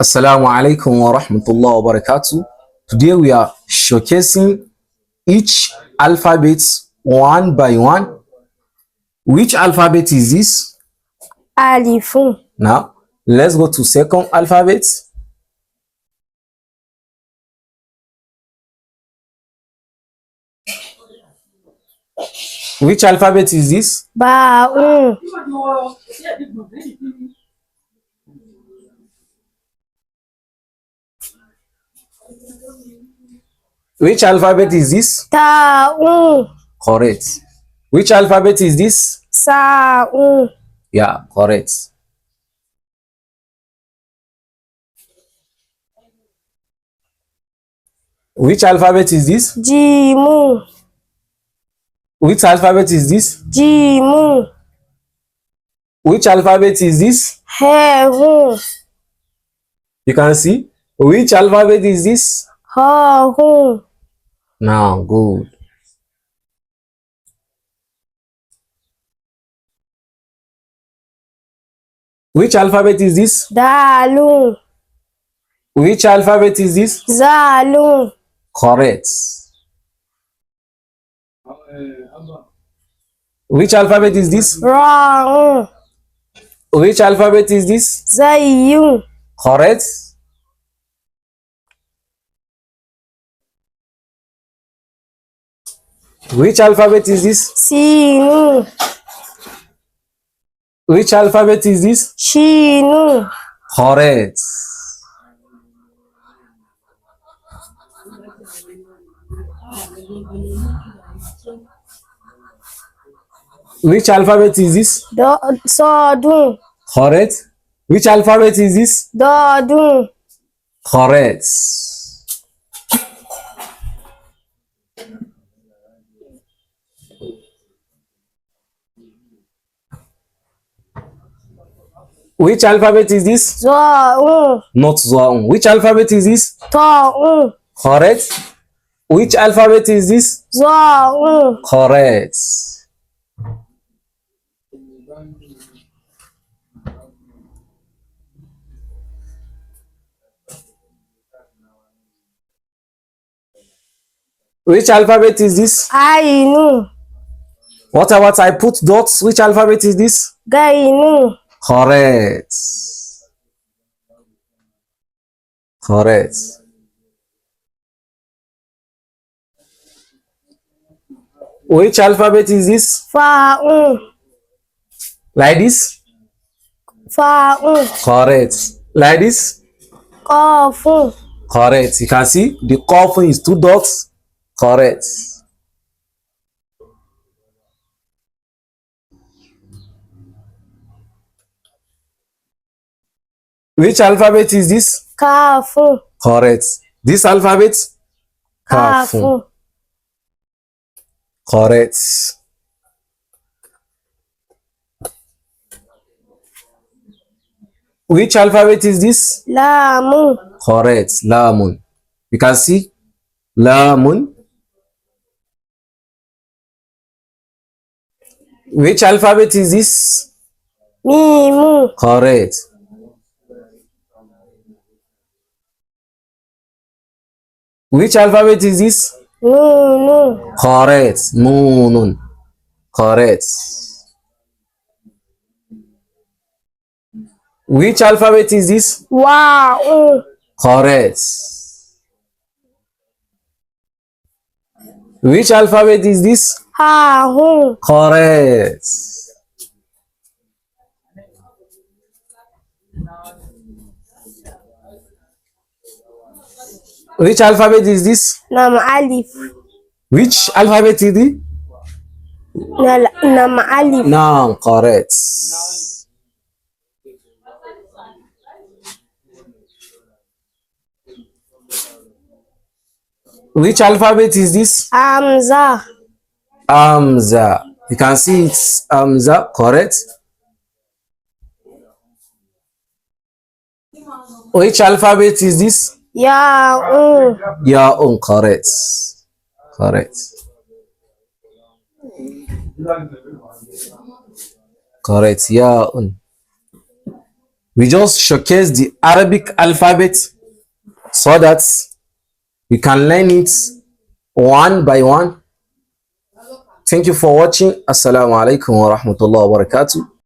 Assalamu alaikum wa rahmatullahi wa barakatuh. Today we are showcasing each alphabet one by one. Which alphabet is this? Alif. Now let's go to second alphabet. Which alphabet is this? Ba'un. Which alphabet is this? Ta'un. Correct. Which alphabet is this? Sa'un. Yeah, correct. Which alphabet is this? Jimun. Which alphabet is this? Jimun. Which alphabet is this? He'un. You can see. Which alphabet is this? Ha'un. Now, good. Which alphabet is this? Dalun. Which alphabet is this? Zalun. Correct. Which alphabet is this? Ra'un. Which alphabet is this? Zayyun. Correct. Which alphabet is this? Sinun. Which alphabet is this? Shinun. Correct. Which alphabet is this? Sodun. Correct. Which alphabet is this? Dodun. Correct. Which alphabet is this? Za'un. Not Za'un. Which alphabet is this? Ta'un. Correct. Which alphabet is this? Za'un. Correct. Which alphabet is this? Ainun. What about I put dots? Which alphabet is this? Gainun. Correct. Correct. Which alphabet is this? Fa'un. Like this? Fa'un. Correct. Like this? Qafun. Correct. You can see the coffin is two dots. Correct. Which alphabet is this? Kafun. Correct. This alphabet? Kafun. Correct. Which alphabet is this? Lamun. Correct. Lamun. You can see Lamun. Which alphabet is this? Mimun. Correct. Which alphabet is this? Nunun. Correct. Nunun. Correct. Which alphabet is this? Wa'un. Correct. Which alphabet is this? Ha'un. Correct. Which alphabet is this? Nam alif. Which alphabet is it? Nam alif. No, correct. Which alphabet is this? Hamza. Hamza. You can see it's Hamza, correct. Which alphabet is this? Ya'un. Ya'un, correct. Correct. Correct. Ya'un. We just showcase the Arabic alphabet so that you can learn it one by one. Thank you for watching. Assalamu alaikum wa rahmatullahi wa barakatuh.